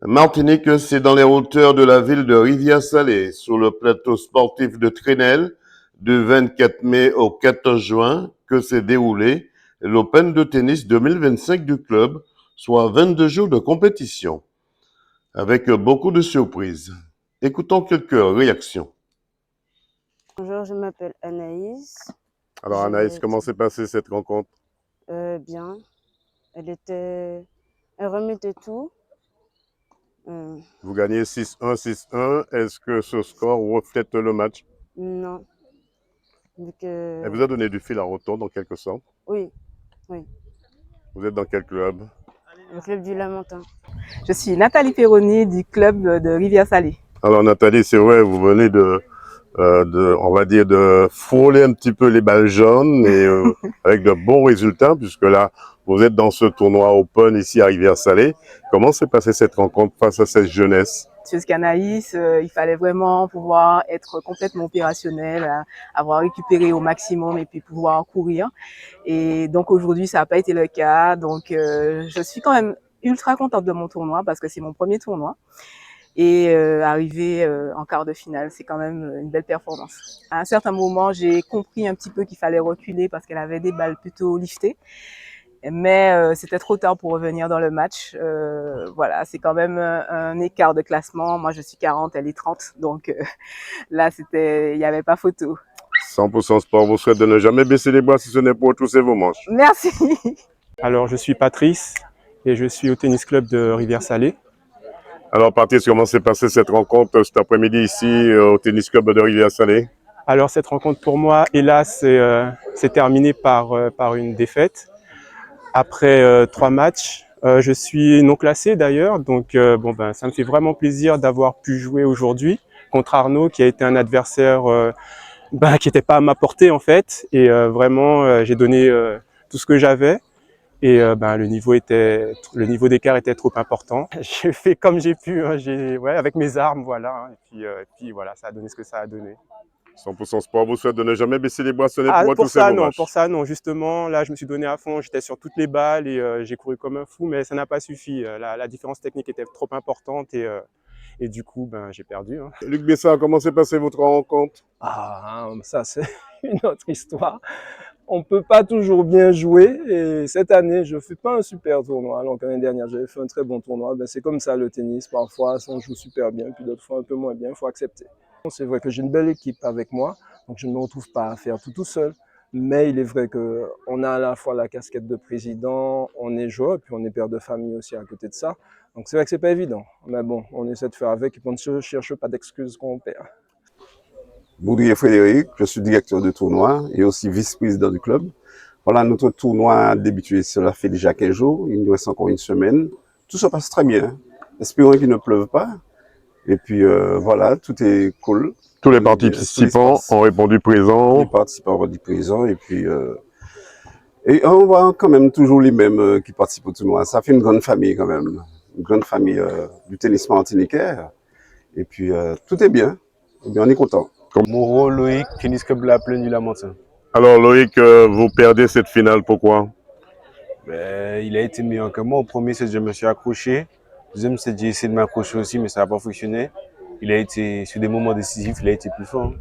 Martinique, c'est dans les hauteurs de la ville de Rivière-Salée, sur le plateau sportif de Trénel, du 24 mai au 14 juin, que s'est déroulé l'Open de tennis 2025 du club, soit 22 jours de compétition, avec beaucoup de surprises. Écoutons quelques réactions. Bonjour, je m'appelle Anaïs. Alors Anaïs, comment s'est passée cette rencontre? Bien. Elle remettait tout. Vous gagnez 6-1, 6-1. Est-ce que ce score reflète le match? Non. Vu que... Elle vous a donné du fil à retordre en quelque sorte. Oui, oui. Vous êtes dans quel club? Le club du Lamentin. Je suis Nathalie Perroni du club de Rivière-Salée. Alors Nathalie, c'est vrai, vous venez on va dire, de frôler un petit peu les balles jaunes et avec de bons résultats, puisque là, vous êtes dans ce tournoi Open ici à Rivière-Salée. Comment s'est passée cette rencontre face à cette jeunesse? Qu'Anaïs, il fallait vraiment pouvoir être complètement opérationnel, avoir récupéré au maximum et puis pouvoir courir. Et donc aujourd'hui, ça n'a pas été le cas. Donc je suis quand même ultra contente de mon tournoi parce que c'est mon premier tournoi. Et arriver en quart de finale, c'est quand même une belle performance. À un certain moment, j'ai compris un petit peu qu'il fallait reculer parce qu'elle avait des balles plutôt liftées. Mais c'était trop tard pour revenir dans le match. Voilà, c'est quand même un écart de classement. Moi, je suis 40, elle est 30. Donc là, il n'y avait pas photo. 100% sport vous souhaite de ne jamais baisser les bras si ce n'est pour retrousser vos manches. Merci. Alors, je suis Patrice et je suis au tennis club de Rivière-Salée. Alors Patrice, comment s'est passée cette rencontre cet après-midi ici au tennis club de Rivière-Salée? Alors, cette rencontre pour moi, hélas, c'est terminé par une défaite. Après 3 matchs, je suis non classé d'ailleurs, donc ça me fait vraiment plaisir d'avoir pu jouer aujourd'hui contre Arnaud, qui a été un adversaire qui n'était pas à ma portée en fait, et vraiment j'ai donné tout ce que j'avais, et le niveau d'écart était trop important. J'ai fait comme j'ai pu, hein, avec mes armes, voilà, hein, et puis voilà, ça a donné ce que ça a donné. 100% sport vous souhaite de ne jamais baisser les bras, ce n'est pour retrousser vos manches. Pour ça, non. Justement, là, je me suis donné à fond. J'étais sur toutes les balles et j'ai couru comme un fou, mais ça n'a pas suffi. La différence technique était trop importante et du coup, j'ai perdu. Hein. Luc Bessard, comment s'est passée votre rencontre? Ça, c'est une autre histoire. On ne peut pas toujours bien jouer et cette année, je ne fais pas un super tournoi. Alors l'année dernière, j'avais fait un très bon tournoi. C'est comme ça le tennis. Parfois, on joue super bien, puis d'autres fois un peu moins bien. Il faut accepter. C'est vrai que j'ai une belle équipe avec moi, donc je ne me retrouve pas à faire tout seul. Mais il est vrai qu'on a à la fois la casquette de président, on est joueur, puis on est père de famille aussi à côté de ça. Donc c'est vrai que c'est pas évident. Mais bon, on essaie de faire avec et puis on ne cherche pas d'excuses quand on perd. Boudrier Frédéric, je suis directeur de tournoi et aussi vice-président du club. Voilà, notre tournoi a débuté, cela fait déjà 15 jours, il nous reste encore une semaine. Tout se passe très bien. Espérons qu'il ne pleuve pas. Et puis voilà, tout est cool. Tous les participants ont répondu présent. Les participants ont répondu présent et puis et on voit quand même toujours les mêmes qui participent au tournoi. Ça fait une grande famille quand même, une grande famille du tennis martiniquais. Et puis tout est bien. Et bien, on est content. Moreau Loïc, tennis club de la Plaine du Lamentin. Alors Loïc, vous perdez cette finale, pourquoi? Il a été meilleur que moi. Au premier set, je me suis accroché. Deuxième set, j'ai essayé de m'accrocher aussi, mais ça n'a pas fonctionné. Il a été, sur des moments décisifs, il a été plus fort.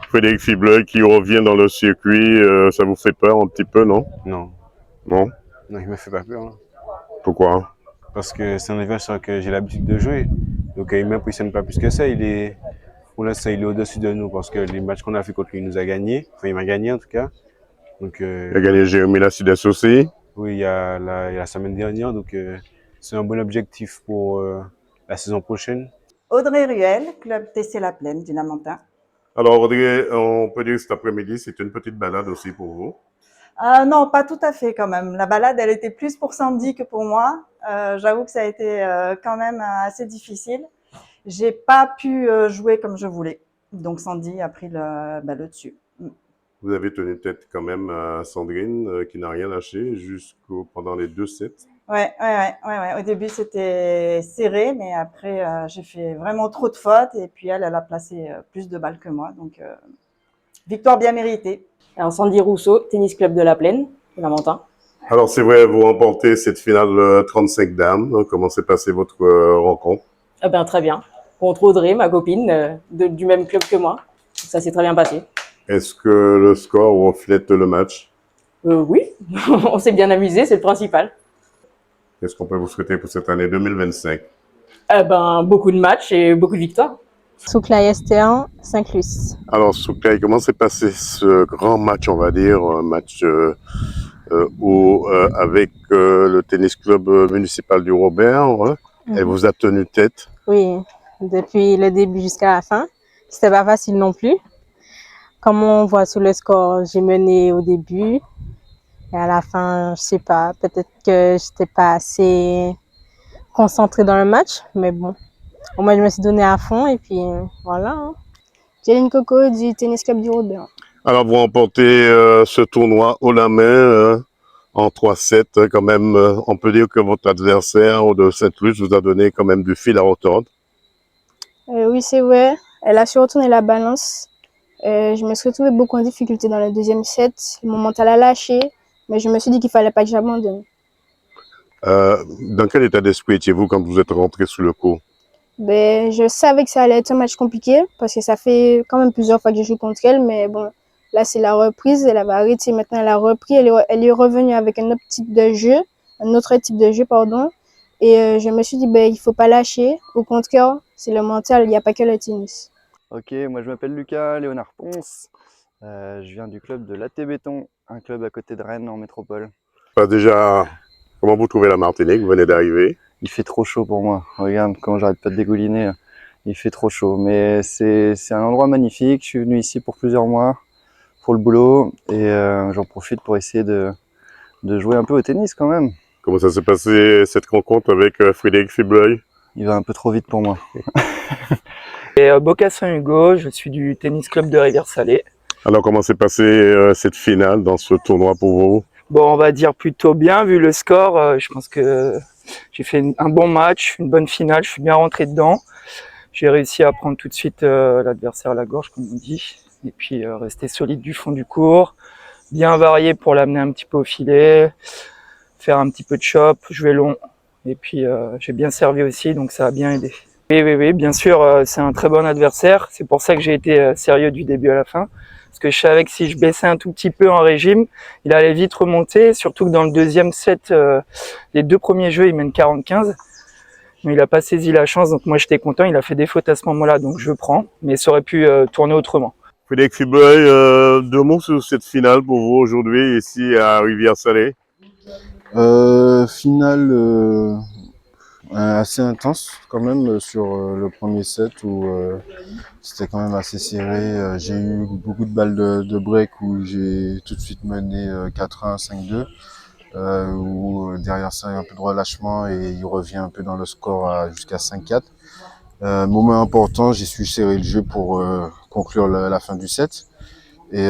Frédéric Fibleuil qui revient dans le circuit, ça vous fait peur un petit peu, non? Non. Non? Non, il me fait pas peur. Hein. Pourquoi? Parce que c'est un adversaire que j'ai l'habitude de jouer. Donc il ne m'impressionne pas plus que ça. Pour l'instant, il est au-dessus de nous parce que les matchs qu'on a fait contre lui, il nous a gagné. Enfin, il m'a gagné en tout cas. Donc, il a gagné Jérémy Lacides aussi. Oui, il y a la semaine dernière. Donc, c'est un bon objectif pour la saison prochaine. Audrey Ruel, club TC La Plaine du Lamentin. Alors Audrey, on peut dire que cet après-midi, c'est une petite balade aussi pour vous? Non, pas tout à fait quand même. La balade, elle était plus pour Sandy que pour moi. J'avoue que ça a été quand même assez difficile. J'ai pas pu jouer comme je voulais. Donc Sandy a pris le dessus. Vous avez tenu tête quand même à Sandrine qui n'a rien lâché pendant les 2 sets. Ouais. Au début, c'était serré, mais après, j'ai fait vraiment trop de fautes et puis elle a placé plus de balles que moi. Donc, victoire bien méritée. Alors, Sandy Rousseau, tennis club de la Plaine, du Lamentin. Alors c'est vrai, vous remportez cette finale 35 dames. Comment s'est passée votre rencontre? Ah ben, très bien. Contre Audrey, ma copine, du même club que moi. Ça s'est très bien passé. Est-ce que le score reflète le match? Oui, on s'est bien amusé, c'est le principal. Qu'est-ce qu'on peut vous souhaiter pour cette année 2025? Eh ben, beaucoup de matchs et beaucoup de victoires. Souklaï ST1, Saint-Clus. Alors Souklaï, comment s'est passé ce grand match, on va dire, un match avec le tennis club municipal du Robert, hein? Elle vous a tenu tête? Oui, depuis le début jusqu'à la fin. C'était pas facile non plus. Comme on voit sur le score, j'ai mené au début. Et à la fin, je sais pas, peut-être que j'étais pas assez concentrée dans le match. Mais bon, au moins je me suis donné à fond et puis voilà. Hein. Jalen Coco du tennis club du Robert. Alors vous remportez ce tournoi haut la main en 3-7. Quand même, on peut dire que votre adversaire de Saint-Luc vous a donné quand même du fil à retordre. Oui, c'est vrai. Elle a su retourner la balance. Je me suis retrouvée beaucoup en difficulté dans le deuxième set. Mon mental a lâché, mais je me suis dit qu'il fallait pas que j'abandonne. Dans quel état d'esprit étiez-vous quand vous êtes rentré sur le court? Ben, je savais que ça allait être un match compliqué parce que ça fait quand même plusieurs fois que je joue contre elle, mais bon, là c'est la reprise, elle avait arrêté, maintenant elle a repris, elle est revenue avec un autre type de jeu, pardon. Et je me suis dit, ben, il faut pas lâcher. Au contraire, c'est le mental, il n'y a pas que le tennis. Ok, moi je m'appelle Lucas Léonard Ponce. Je viens du club de l'AT Béton, un club à côté de Rennes en métropole. Déjà, comment vous trouvez la Martinique? Vous venez d'arriver. Il fait trop chaud pour moi. Regarde, quand j'arrête pas de dégouliner, il fait trop chaud. Mais c'est un endroit magnifique. Je suis venu ici pour plusieurs mois pour le boulot et j'en profite pour essayer de jouer un peu au tennis quand même. Comment ça s'est passé cette rencontre avec Frédéric Fibleuil? Il va un peu trop vite pour moi. Et Bocassin Hugo, je suis du tennis club de Rivière-Salée. Alors comment s'est passée cette finale dans ce tournoi pour vous? Bon, on va dire plutôt bien vu le score. Je pense que j'ai fait un bon match, une bonne finale, je suis bien rentré dedans. J'ai réussi à prendre tout de suite l'adversaire à la gorge, comme on dit. Et puis rester solide du fond du court, bien varié pour l'amener un petit peu au filet, faire un petit peu de chop, jouer long. Et puis j'ai bien servi aussi, donc ça a bien aidé. Oui, bien sûr, c'est un très bon adversaire. C'est pour ça que j'ai été sérieux du début à la fin. Parce que je savais que si je baissais un tout petit peu en régime, il allait vite remonter. Surtout que dans le deuxième set, les deux premiers jeux, il mène 40-15. Mais il n'a pas saisi la chance, donc moi j'étais content. Il a fait des fautes à ce moment-là, donc je prends. Mais ça aurait pu tourner autrement. Frédéric Fibleuil, deux mots sur cette finale pour vous aujourd'hui ici à Rivière-Salée. Finale assez intense quand même sur le premier set où c'était quand même assez serré. J'ai eu beaucoup de balles de break où j'ai tout de suite mené 4-1, 5-2. Où derrière ça il y a un peu de relâchement et il revient un peu dans le score jusqu'à 5-4. Moment important, j'ai su serrer le jeu pour conclure la fin du set. Et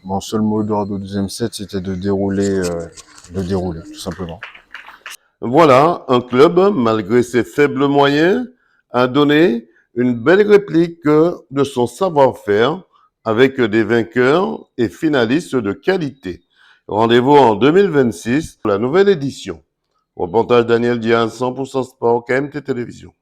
mon seul mot d'ordre au deuxième set, c'était de dérouler, tout simplement. Voilà, un club, malgré ses faibles moyens, a donné une belle réplique de son savoir-faire avec des vainqueurs et finalistes de qualité. Rendez-vous en 2026 pour la nouvelle édition. Reportage Daniel Diaz, 100% Sport, KMT Télévision.